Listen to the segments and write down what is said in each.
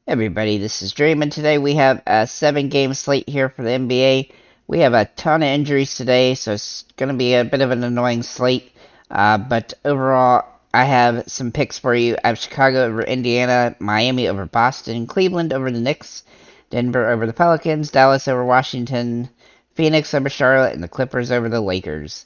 Everybody, this is Dream, and today we have a 7-game slate here for the NBA. We have a ton of injuries today, so it's going to be a bit of an annoying slate. But overall, I have some picks for you. I have Chicago over Indiana, Miami over Boston, Cleveland over the Knicks, Denver over the Pelicans, Dallas over Washington, Phoenix over Charlotte, and the Clippers over the Lakers.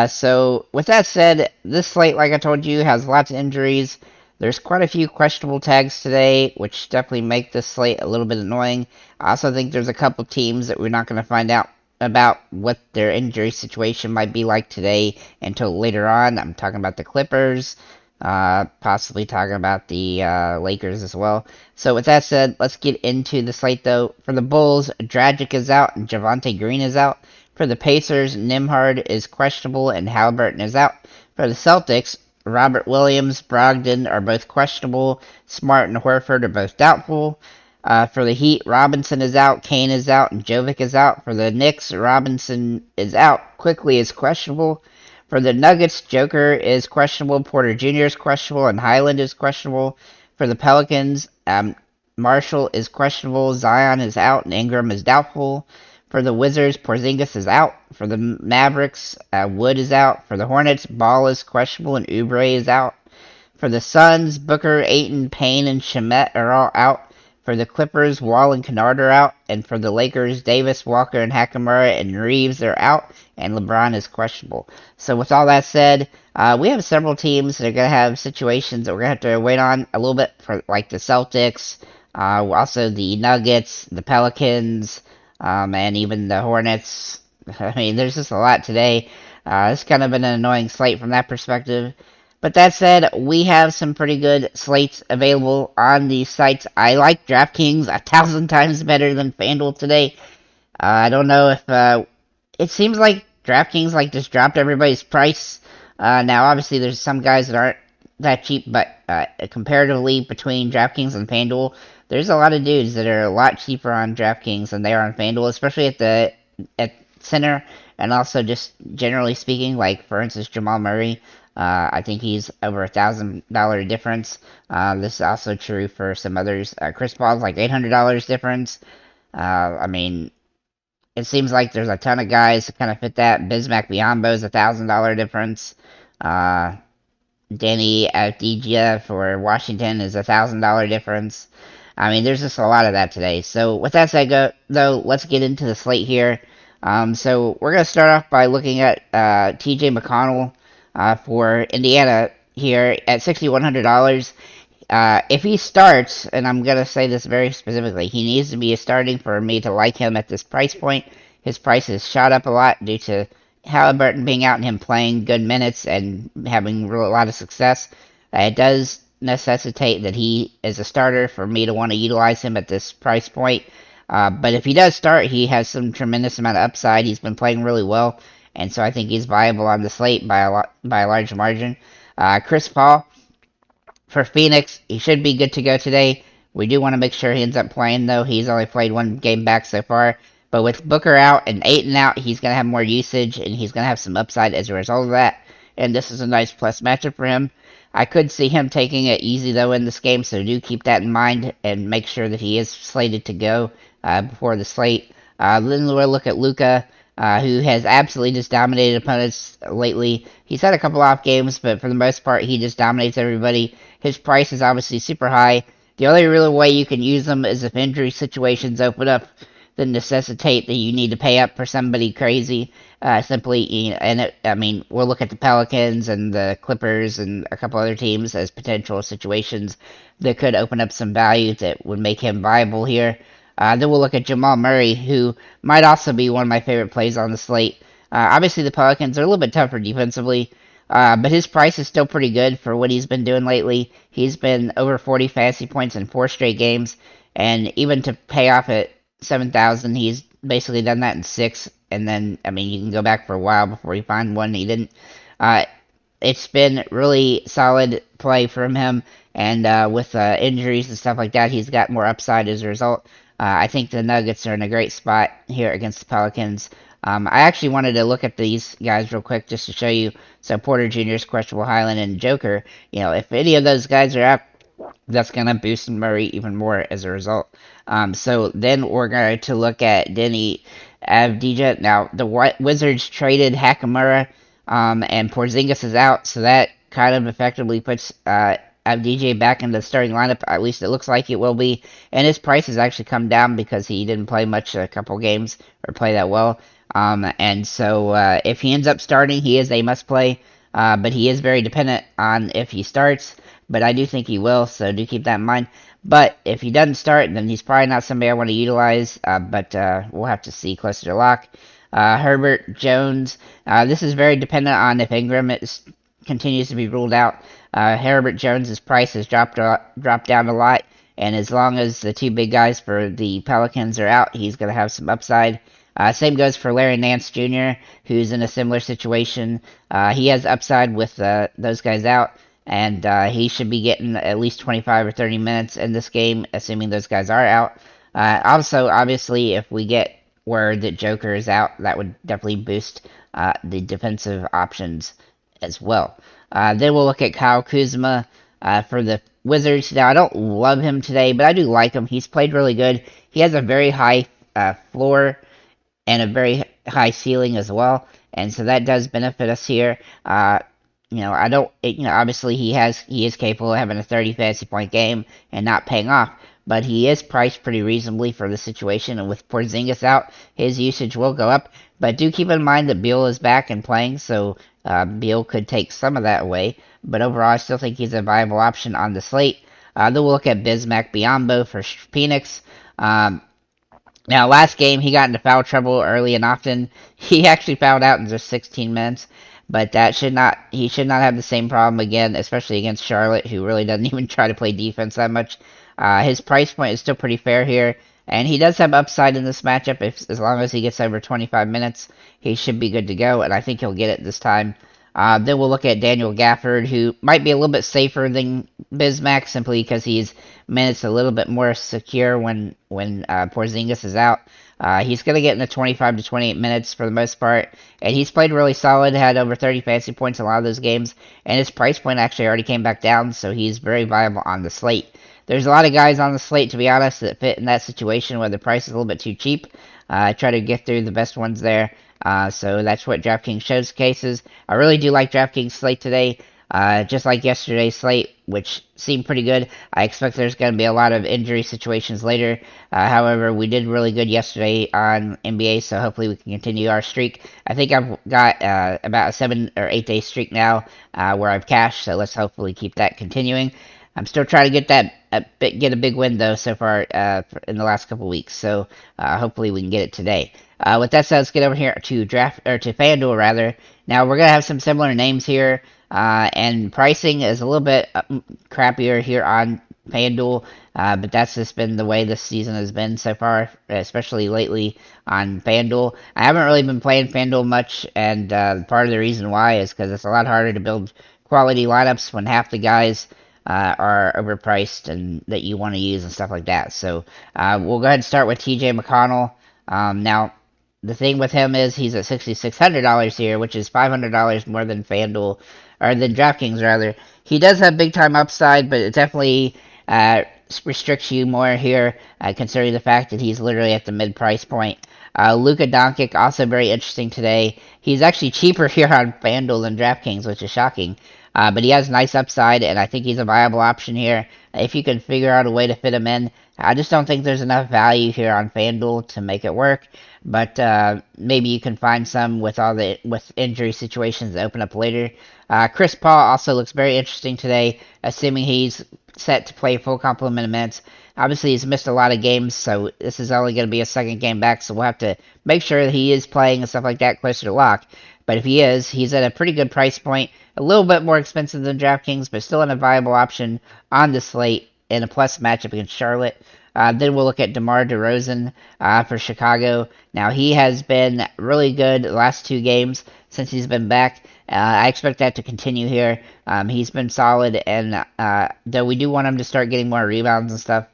So with that said, this slate, like I told you, has lots of injuries. There's quite a few questionable tags today, which definitely make this slate a little bit annoying. I also think there's a couple teams that we're not going to find out about what their injury situation might be like today until later on. I'm talking about the Clippers, possibly talking about the Lakers as well. So with that said, let's get into the slate though. For the Bulls, Dragic is out and Javonte Green is out. For the Pacers, Nimhard is questionable and Halliburton is out. For the Celtics, Robert Williams, Brogdon are both questionable. Smart and Horford are both doubtful. For the Heat, Robinson is out, Kane is out, and Jovic is out. For the Knicks, Robinson is out, Quickly is questionable. For the Nuggets, Joker is questionable, Porter Jr. is questionable, and Highland is questionable. For the Pelicans, Marshall is questionable, Zion is out, and Ingram is doubtful. For the Wizards, Porzingis is out. For the Mavericks, Wood is out. For the Hornets, Ball is questionable and Oubre is out. For the Suns, Booker, Ayton, Payne, and Shamet are all out. For the Clippers, Wall and Kennard are out. And for the Lakers, Davis, Walker, and Hachimura and Reeves are out. And LeBron is questionable. So with all that said, we have several teams that are going to have situations that we're going to have to wait on a little bit for, like the Celtics, also the Nuggets, the Pelicans, and even the Hornets. I mean, there's just a lot today. It's kind of been an annoying slate from that perspective. But that said, we have some pretty good slates available on these sites. I like DraftKings 1,000 times better than FanDuel today. I don't know if it seems like DraftKings just dropped everybody's price. Now, obviously, there's some guys that aren't that cheap, but comparatively between DraftKings and FanDuel, there's a lot of dudes that are a lot cheaper on DraftKings than they are on FanDuel, especially at center, and also just generally speaking, like for instance Jamal Murray. I think he's over $1,000 difference. This is also true for some others. Chris Paul's like $800 difference. I mean, it seems like there's a ton of guys that kind of fit that. Bismack Biyombo's $1,000 difference. Danny Avdija for Washington is $1,000 difference. I mean, there's just a lot of that today. So with that said, though, let's get into the slate here. So we're going to start off by looking at T.J. McConnell for Indiana here at $6,100. If he starts, and I'm going to say this very specifically, he needs to be starting for me to like him at this price point. His price has shot up a lot due to Halliburton being out and him playing good minutes and having a lot of success. It does necessitate that he is a starter for me to want to utilize him at this price point. But if he does start, he has some tremendous amount of upside. He's been playing really well, and so I think he's viable on the slate by a large margin. Chris Paul for Phoenix, he should be good to go today. We do want to make sure he ends up playing, though. He's only played one game back so far. But with Booker out and Ayton out, he's going to have more usage, and he's going to have some upside as a result of that. And this is a nice plus matchup for him. I could see him taking it easy, though, in this game, so do keep that in mind and make sure that he is slated to go before the slate. Then we'll look at Luka, who has absolutely just dominated opponents lately. He's had a couple off games, but for the most part, he just dominates everybody. His price is obviously super high. The only real way you can use him is if injury situations open up that necessitate that you need to pay up for somebody crazy. I mean, we'll look at the Pelicans and the Clippers and a couple other teams as potential situations that could open up some value that would make him viable here. Then we'll look at Jamal Murray, who might also be one of my favorite plays on the slate. Obviously, the Pelicans are a little bit tougher defensively, but his price is still pretty good for what he's been doing lately. He's been over 40 fantasy points in 4 straight games, and even to pay off at 7,000, he's basically done that in 6. And then, I mean, you can go back for a while before you find one. He didn't. It's been really solid play from him, and with injuries and stuff like that, he's got more upside as a result. I think the Nuggets are in a great spot here against the Pelicans. I actually wanted to look at these guys real quick just to show you. So Porter Jr.'s questionable, Highland, and Joker. You know, if any of those guys are out, That's going to boost Murray even more as a result. So then we're going to look at Denny Avdija. Now, the Wizards traded Hakamura, and Porzingis is out, so that kind of effectively puts Avdija back in the starting lineup. At least it looks like it will be. And his price has actually come down because he didn't play much a couple games or play that well. And so if he ends up starting, he is a must play. But he is very dependent on if he starts. But I do think he will, so do keep that in mind. But if he doesn't start, then he's probably not somebody I want to utilize. But we'll have to see closer to lock. Herbert Jones. This is very dependent on if Ingram continues to be ruled out. Herbert Jones's price has dropped down a lot, and as long as the two big guys for the Pelicans are out, he's going to have some upside. Same goes for Larry Nance Jr., who's in a similar situation. He has upside with those guys out, and he should be getting at least 25 or 30 minutes in this game, assuming those guys are out. Also, obviously, if we get word that Joker is out, that would definitely boost the defensive options as well. Then we'll look at Kyle Kuzma for the Wizards. Now, I don't love him today, but I do like him. He's played really good. He has a very high floor and a very high ceiling as well, and so that does benefit us here. I don't. Obviously he is capable of having a 30 fantasy point game and not paying off, but he is priced pretty reasonably for the situation. And with Porzingis out, his usage will go up. But do keep in mind that Beal is back and playing, so Beal could take some of that away. But overall, I still think he's a viable option on the slate. Then we'll look at Bismack Biyombo for Phoenix. Now, last game, he got into foul trouble early and often. He actually fouled out in just 16 minutes, but he should not have the same problem again, especially against Charlotte, who really doesn't even try to play defense that much. His price point is still pretty fair here, and he does have upside in this matchup. As long as he gets over 25 minutes, he should be good to go, and I think he'll get it this time. Then we'll look at Daniel Gafford, who might be a little bit safer than Bismack simply because he's minutes a little bit more secure when Porzingis is out. He's going to get in the 25 to 28 minutes for the most part, and he's played really solid, had over 30 fantasy points in a lot of those games, and his price point actually already came back down, so he's very viable on the slate. There's a lot of guys on the slate, to be honest, that fit in that situation where the price is a little bit too cheap. I try to get through the best ones there. So that's what DraftKings showcases. I really do like DraftKings slate today. Just like yesterday's slate, which seemed pretty good. I expect there's going to be a lot of injury situations later. However, we did really good yesterday on NBA, so hopefully we can continue our streak. I think I've got about a 7 or 8 day streak now where I've cashed, so let's hopefully keep that continuing. I'm still trying to get get a big win though so far in the last couple weeks. So hopefully we can get it today. With that said, let's get over here to FanDuel rather. Now we're gonna have some similar names here, and pricing is a little bit crappier here on FanDuel, but that's just been the way this season has been so far, especially lately on FanDuel. I haven't really been playing FanDuel much, and part of the reason why is because it's a lot harder to build quality lineups when half the guys are overpriced and that you want to use and stuff like that. So we'll go ahead and start with TJ McConnell. Now, the thing with him is he's at $6,600 here, which is $500 more than FanDuel, or than DraftKings rather. He does have big time upside, but it definitely restricts you more here, considering the fact that he's literally at the mid price point. Luka Doncic, also very interesting today. He's actually cheaper here on FanDuel than DraftKings, which is shocking. But he has nice upside, and I think he's a viable option here. If you can figure out a way to fit him in, I just don't think there's enough value here on FanDuel to make it work. But maybe you can find some with injury situations that open up later. Chris Paul also looks very interesting today, assuming he's set to play full complement of minutes. Obviously, he's missed a lot of games, so this is only going to be a second game back, so we'll have to make sure that he is playing and stuff like that closer to lock. But if he is, he's at a pretty good price point, a little bit more expensive than DraftKings, but still a viable option on the slate in a plus matchup against Charlotte. Then we'll look at DeMar DeRozan for Chicago. Now, he has been really good the last 2 games since he's been back. I expect that to continue here. He's been solid, and though we do want him to start getting more rebounds and stuff,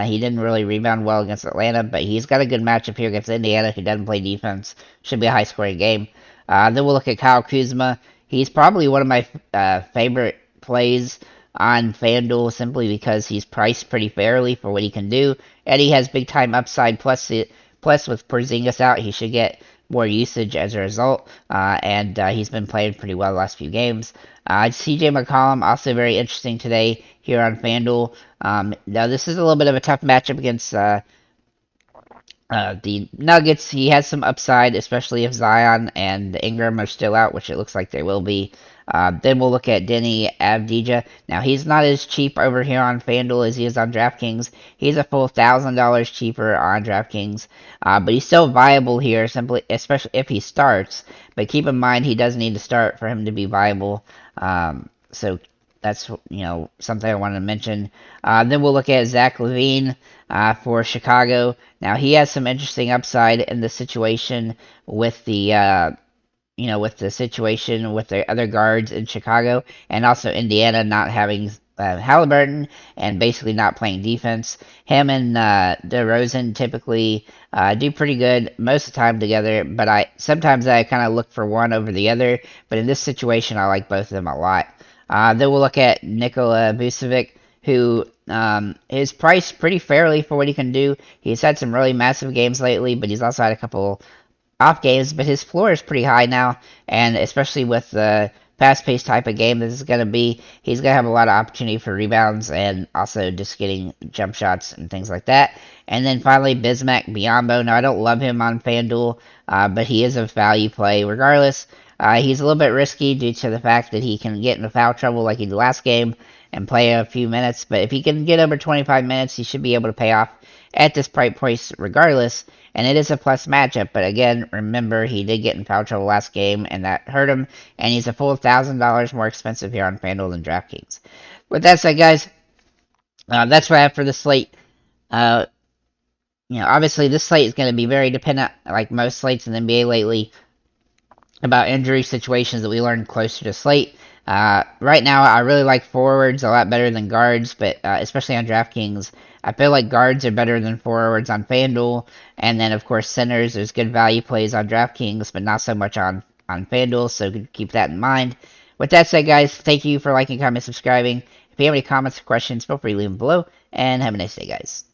he didn't really rebound well against Atlanta, but he's got a good matchup here against Indiana, who doesn't play defense. Should be a high-scoring game. Then we'll look at Kyle Kuzma. He's probably one of my favorite plays on FanDuel simply because he's priced pretty fairly for what he can do, and he has big time upside. Plus with Porzingis out, he should get more usage as a result, and he's been playing pretty well the last few games. CJ McCollum also very interesting today here on FanDuel. Now this is a little bit of a tough matchup against the Nuggets. He has some upside, especially if Zion and Ingram are still out, which it looks like they will be. Then we'll look at Denny Avdija. Now, he's not as cheap over here on FanDuel as he is on DraftKings. He's a full $1,000 cheaper on DraftKings, but he's still viable here, simply, especially if he starts. But keep in mind, he does need to start for him to be viable. So that's something I wanted to mention. Then we'll look at Zach LaVine for Chicago. Now he has some interesting upside in the situation with the with the situation with the other guards in Chicago, and also Indiana not having Halliburton and basically not playing defense. Him and DeRozan typically do pretty good most of the time together, but sometimes I kind of look for one over the other. But in this situation, I like both of them a lot. Then we'll look at Nikola Vucevic, who is priced pretty fairly for what he can do. He's had some really massive games lately, but he's also had a couple off games, but his floor is pretty high now, and especially with the fast-paced type of game this is going to be, he's going to have a lot of opportunity for rebounds and also just getting jump shots and things like that. And then finally, Bismack Biyombo. Now, I don't love him on FanDuel, but he is a value play regardless. He's a little bit risky due to the fact that he can get into foul trouble like he did last game and play a few minutes, but if he can get over 25 minutes, he should be able to pay off at this price regardless, and it is a plus matchup. But again, remember, he did get in foul trouble last game, and that hurt him, and he's a full $1,000 more expensive here on FanDuel than DraftKings. With that said, guys, that's what I have for the slate. Obviously, this slate is going to be very dependent, like most slates in the NBA lately, about injury situations that we learned closer to slate. Right now, I really like forwards a lot better than guards, but especially on DraftKings, I feel like guards are better than forwards on FanDuel, and then of course centers. There's good value plays on DraftKings, but not so much on FanDuel. So keep that in mind. With that said, guys, thank you for liking, commenting, subscribing. If you have any comments or questions, feel free to leave them below, and have a nice day, guys.